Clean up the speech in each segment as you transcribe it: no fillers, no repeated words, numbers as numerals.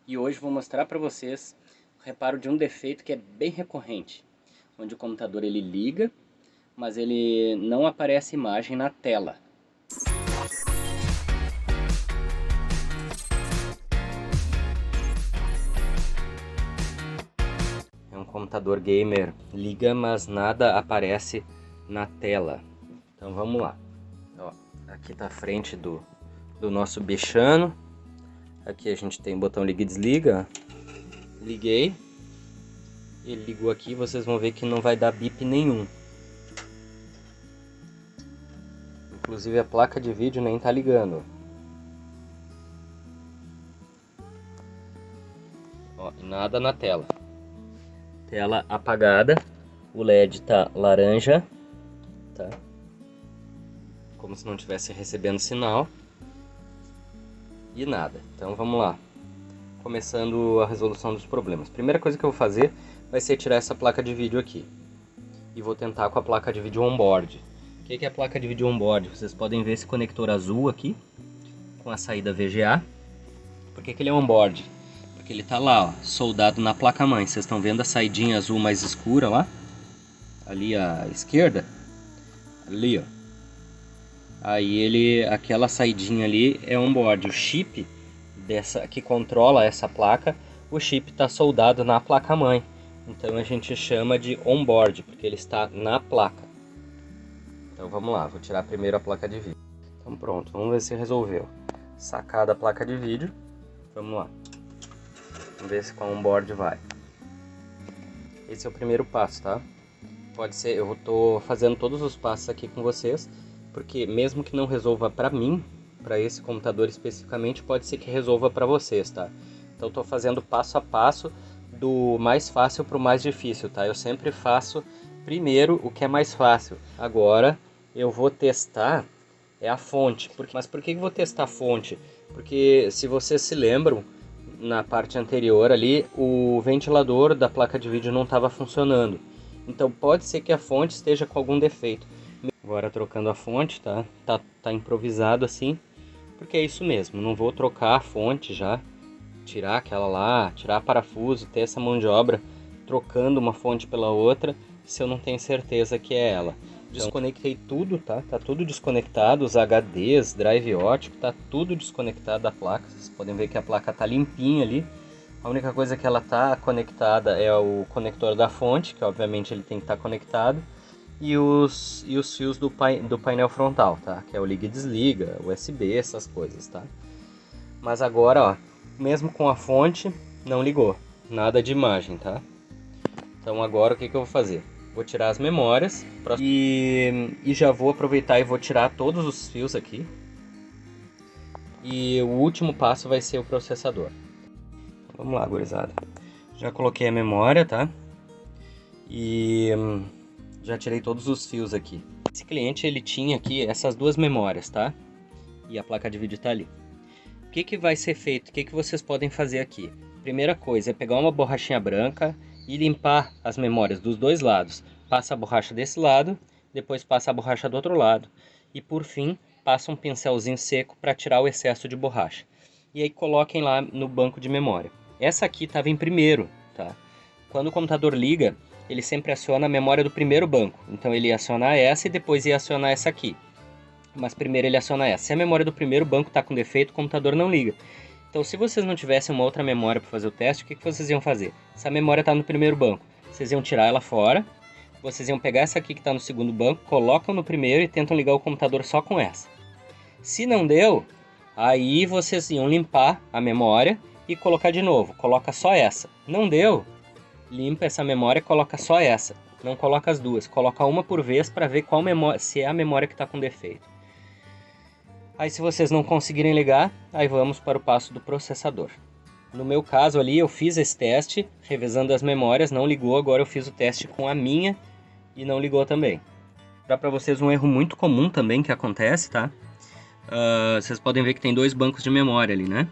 E hoje vou mostrar para vocês o reparo de um defeito que é bem recorrente, onde o computador ele liga, mas ele não aparece imagem na tela. É um computador gamer, liga, mas nada aparece na tela. Então vamos lá. Ó, aqui está a frente do nosso bichano. Aqui a gente tem o botão liga e desliga. Liguei. Ele ligou aqui, vocês vão ver que não vai dar bip nenhum. Inclusive a placa de vídeo nem tá ligando. Ó, nada na tela. Tela apagada. O LED tá laranja, tá? Como se não estivesse recebendo sinal. E nada. Então vamos lá. Começando a resolução dos problemas. Primeira coisa que eu vou fazer vai ser tirar essa placa de vídeo aqui. E vou tentar com a placa de vídeo on-board. O que é a placa de vídeo on-board? Vocês podem ver esse conector azul aqui, com a saída VGA. Por que ele é on-board? Porque ele está lá, ó, soldado na placa-mãe. Vocês estão vendo a saidinha azul mais escura lá? Ali à esquerda? Ali, ó. Aí aquela saidinha ali é on-board. O chip que controla essa placa, o chip está soldado na placa-mãe. Então a gente chama de on-board, porque ele está na placa. Então vamos lá, vou tirar primeiro a placa de vídeo. Então pronto, vamos ver se resolveu. Sacar da placa de vídeo, vamos lá. Vamos ver se com a on-board vai. Esse é o primeiro passo, tá? Pode ser, eu estou fazendo todos os passos aqui com vocês, porque mesmo que não resolva para mim, para esse computador especificamente, pode ser que resolva para vocês, tá? Então estou fazendo passo a passo do mais fácil para o mais difícil, tá? Eu sempre faço primeiro o que é mais fácil. Agora eu vou testar a fonte. Mas por que eu vou testar a fonte? Porque se vocês se lembram, na parte anterior ali, o ventilador da placa de vídeo não estava funcionando. Então pode ser que a fonte esteja com algum defeito. Agora trocando a fonte, tá? Tá improvisado assim, porque é isso mesmo. Não vou trocar a fonte já, tirar aquela lá, tirar parafuso, ter essa mão de obra trocando uma fonte pela outra, se eu não tenho certeza que é ela. Desconectei tudo, tá? Tá tudo desconectado, os HDs, drive óptico, tá tudo desconectado da placa. Vocês podem ver que a placa tá limpinha ali. A única coisa que ela tá conectada é o conector da fonte, que obviamente ele tem que estar conectado, e os fios do painel frontal, tá? Que é o liga e desliga, USB, essas coisas, tá? Mas agora, ó, mesmo com a fonte, não ligou, nada de imagem, tá? Então agora o que eu vou fazer? Vou tirar as memórias e já vou aproveitar e vou tirar todos os fios aqui. E o último passo vai ser o processador. Vamos lá, gurizada. Já coloquei a memória, tá? E já tirei todos os fios aqui. Esse cliente ele tinha aqui essas duas memórias, tá? E a placa de vídeo tá ali. O que vai ser feito? O que vocês podem fazer aqui? Primeira coisa é pegar uma borrachinha branca e limpar as memórias dos dois lados. Passa a borracha desse lado, depois passa a borracha do outro lado. E por fim, passa um pincelzinho seco para tirar o excesso de borracha. E aí coloquem lá no banco de memória. Essa aqui estava em primeiro, tá? Quando o computador liga, ele sempre aciona a memória do primeiro banco. Então ele ia acionar essa e depois ia acionar essa aqui. Mas primeiro ele aciona essa. Se a memória do primeiro banco está com defeito, o computador não liga. Então se vocês não tivessem uma outra memória para fazer o teste, o que vocês iam fazer? Se a memória está no primeiro banco, vocês iam tirar ela fora, vocês iam pegar essa aqui que está no segundo banco, colocam no primeiro e tentam ligar o computador só com essa. Se não deu, aí vocês iam limpar a memória e colocar de novo, coloca só essa. Não deu, limpa essa memória e coloca só essa. Não coloca as duas, coloca uma por vez para ver qual memória, se é a memória que está com defeito. Aí se vocês não conseguirem ligar, aí vamos para o passo do processador. No meu caso ali eu fiz esse teste, revezando as memórias, não ligou, agora eu fiz o teste com a minha e não ligou também. Dá para vocês um erro muito comum também que acontece, tá? Vocês podem ver que tem dois bancos de memória ali, né?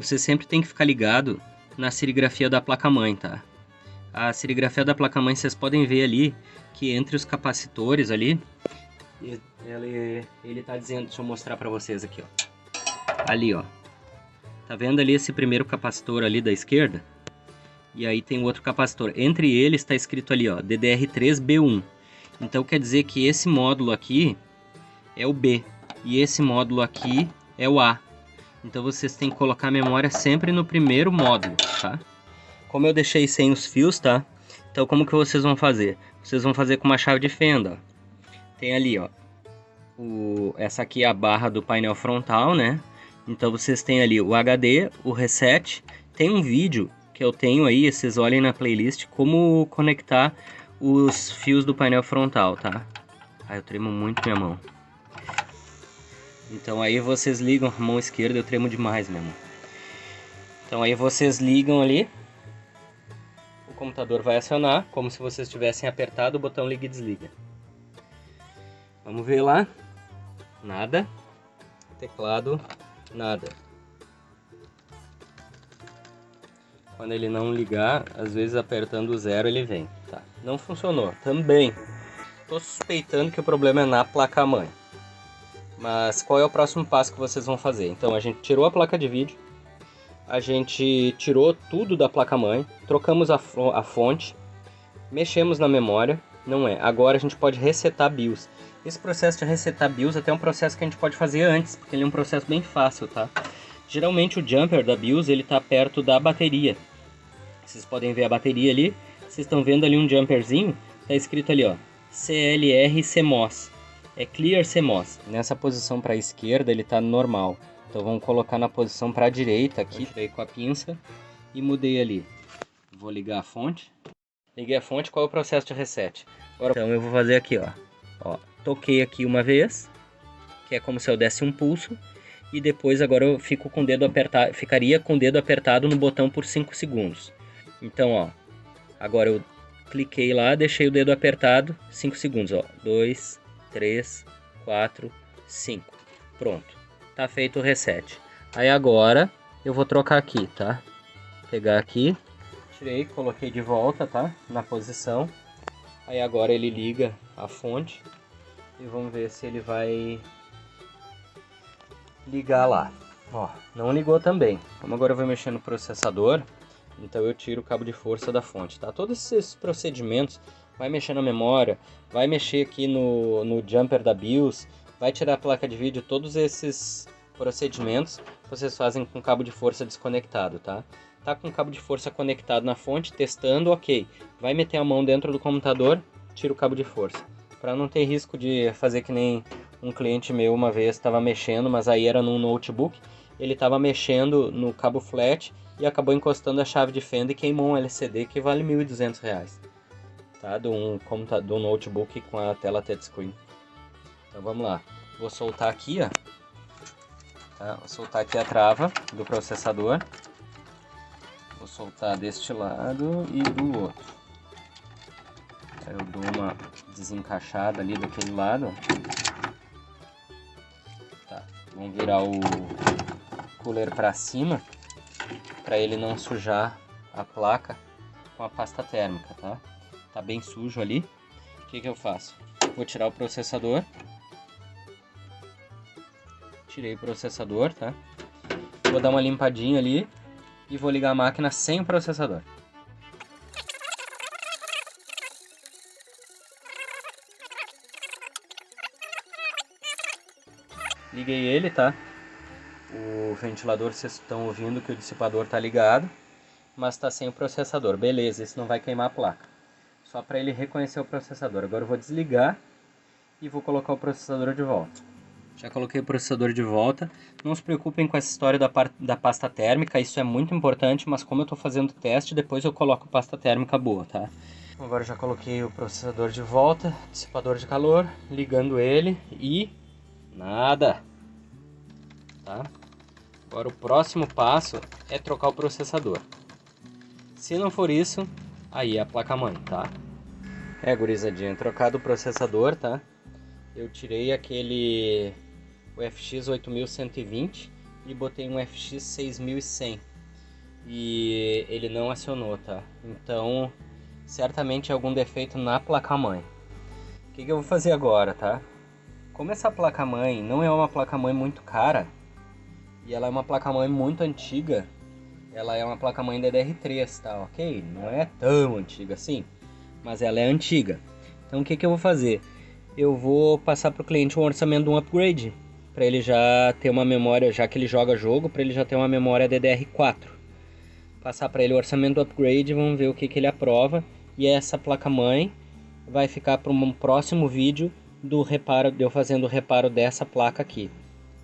Você sempre tem que ficar ligado na serigrafia da placa-mãe, tá? A serigrafia da placa-mãe vocês podem ver ali que entre os capacitores ali, ele tá dizendo, deixa eu mostrar para vocês aqui, ó. Ali, ó. Tá vendo ali esse primeiro capacitor ali da esquerda? E aí tem outro capacitor. Entre eles está escrito ali, ó, DDR3B1. Então quer dizer que esse módulo aqui é o B e esse módulo aqui é o A. Então vocês têm que colocar a memória sempre no primeiro módulo, tá? Como eu deixei sem os fios, tá? Então como que vocês vão fazer? Vocês vão fazer com uma chave de fenda, ó. Tem ali, ó, essa aqui é a barra do painel frontal, né? Então vocês têm ali o HD, o reset. Tem um vídeo que eu tenho aí, vocês olhem na playlist, como conectar os fios do painel frontal, tá? Eu tremo muito minha mão. Então aí vocês ligam a mão esquerda, eu tremo demais minha mão. Então aí vocês ligam ali, o computador vai acionar, como se vocês tivessem apertado o botão liga e desliga. Vamos ver lá. Nada. Teclado, nada. Quando ele não ligar, às vezes apertando o 0 ele vem. Tá. Não funcionou. Também. Estou suspeitando que o problema é na placa-mãe. Mas qual é o próximo passo que vocês vão fazer? Então a gente tirou a placa de vídeo. A gente tirou tudo da placa-mãe. Trocamos a fonte. Mexemos na memória. Não é. Agora a gente pode resetar BIOS. Esse processo de resetar BIOS até é um processo que a gente pode fazer antes. Porque ele é um processo bem fácil, tá? Geralmente o jumper da BIOS ele está perto da bateria. Vocês podem ver a bateria ali. Vocês estão vendo ali um jumperzinho. Está escrito ali, ó, CLR CMOS. É Clear CMOS. Nessa posição para a esquerda ele está normal. Então vamos colocar na posição para a direita aqui. Eu tirei com a pinça e mudei ali. Vou ligar a fonte. Liguei a fonte. Qual é o processo de reset? Agora, então eu vou fazer aqui, ó. Toquei aqui uma vez, que é como se eu desse um pulso. E depois agora eu fico com o dedo apertado, ficaria com o dedo apertado no botão por 5 segundos. Então, ó, agora eu cliquei lá, deixei o dedo apertado, 5 segundos, ó. 2, 3, 4, 5. Pronto. Tá feito o reset. Aí agora eu vou trocar aqui, tá? Pegar aqui, tirei, coloquei de volta, tá? Na posição. Aí agora ele liga a fonte e vamos ver se ele vai ligar lá. Ó, não ligou também. Como agora eu vou mexer no processador, então eu tiro o cabo de força da fonte, tá? Todos esses procedimentos, vai mexer na memória, vai mexer aqui no jumper da BIOS, vai tirar a placa de vídeo, todos esses procedimentos vocês fazem com cabo de força desconectado, tá? Tá com o cabo de força conectado na fonte, testando, ok. Vai meter a mão dentro do computador, tira o cabo de força. Para não ter risco de fazer que nem um cliente meu uma vez estava mexendo, mas aí era num notebook. Ele estava mexendo no cabo flat e acabou encostando a chave de fenda e queimou um LCD que vale R$ 1.200. Tá? De um notebook com a tela touchscreen. Então vamos lá. Vou soltar aqui, ó. Tá? Vou soltar aqui a trava do processador. Vou soltar deste lado e do outro. Aí eu dou uma desencaixada ali daquele lado. Tá. Vamos virar o cooler para cima, para ele não sujar a placa com a pasta térmica, tá? Tá bem sujo ali. O que que eu faço? Vou tirar o processador. Tirei o processador, tá? Vou dar uma limpadinha ali e vou ligar a máquina sem o processador. Liguei ele, tá? O ventilador, vocês estão ouvindo que o dissipador tá ligado, mas tá sem o processador. Beleza, isso não vai queimar a placa. Só para ele reconhecer o processador. Agora eu vou desligar e vou colocar o processador de volta. Já coloquei o processador de volta. Não se preocupem com essa história da pasta térmica, isso é muito importante, mas como eu estou fazendo teste, depois eu coloco pasta térmica boa, tá? Agora já coloquei o processador de volta, dissipador de calor, ligando ele e nada, tá? Agora o próximo passo é trocar o processador. Se não for isso, aí é a placa-mãe, tá? Gurizadinha, trocado o processador, tá? Eu tirei aquele UFX 8120 e botei um FX 6100 e ele não acionou, tá? Então, certamente é algum defeito na placa-mãe. O que eu vou fazer agora, tá? Como essa placa-mãe não é uma placa-mãe muito cara E ela é uma placa-mãe muito antiga. Ela é uma placa-mãe DDR3, tá ok? Não é tão antiga assim, mas ela é antiga. Então o que eu vou fazer? Eu vou passar para o cliente um orçamento de um upgrade, para ele já ter uma memória, já que ele joga jogo, para ele já ter uma memória DDR4. Passar para ele o orçamento do upgrade, vamos ver o que ele aprova. E essa placa-mãe vai ficar para um próximo vídeo do reparo, de eu fazendo o reparo dessa placa aqui.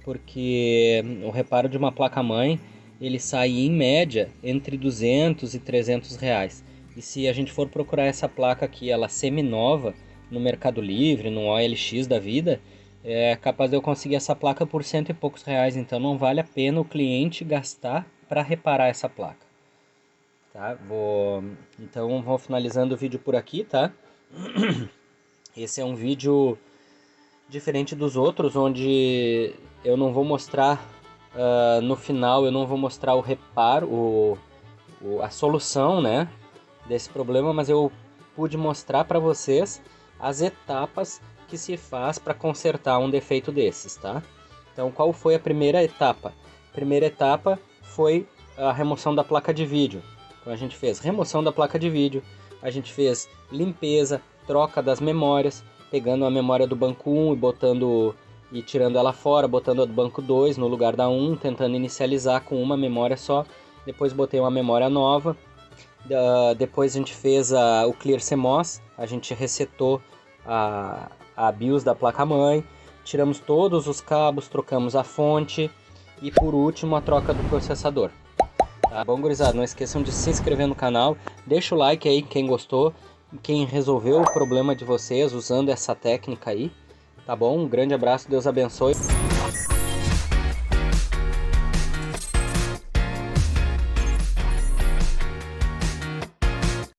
Porque o reparo de uma placa-mãe, ele sai em média entre 200 e 300 reais. E se a gente for procurar essa placa aqui, ela semi-nova, no Mercado Livre, no OLX da vida, é capaz de eu conseguir essa placa por cento e poucos reais. Então não vale a pena o cliente gastar para reparar essa placa. Tá? Então vou finalizando o vídeo por aqui, tá? Esse é um vídeo diferente dos outros, onde eu não vou mostrar, no final eu não vou mostrar o reparo, a solução, né, desse problema, mas eu pude mostrar para vocês as etapas que se faz para consertar um defeito desses, tá? Então qual foi a primeira etapa? A primeira etapa foi a remoção da placa de vídeo. Então a gente fez remoção da placa de vídeo, a gente fez limpeza, troca das memórias, pegando a memória do banco 1 e tirando ela fora, botando a do banco 2 no lugar da 1, tentando inicializar com uma memória só. Depois botei uma memória nova. Depois a gente fez o Clear CMOS, a gente resetou a BIOS da placa-mãe, tiramos todos os cabos, trocamos a fonte e por último a troca do processador. Tá bom, gurizada? Não esqueçam de se inscrever no canal, deixa o like aí quem gostou. Quem resolveu o problema de vocês usando essa técnica aí, tá bom? Um grande abraço, Deus abençoe.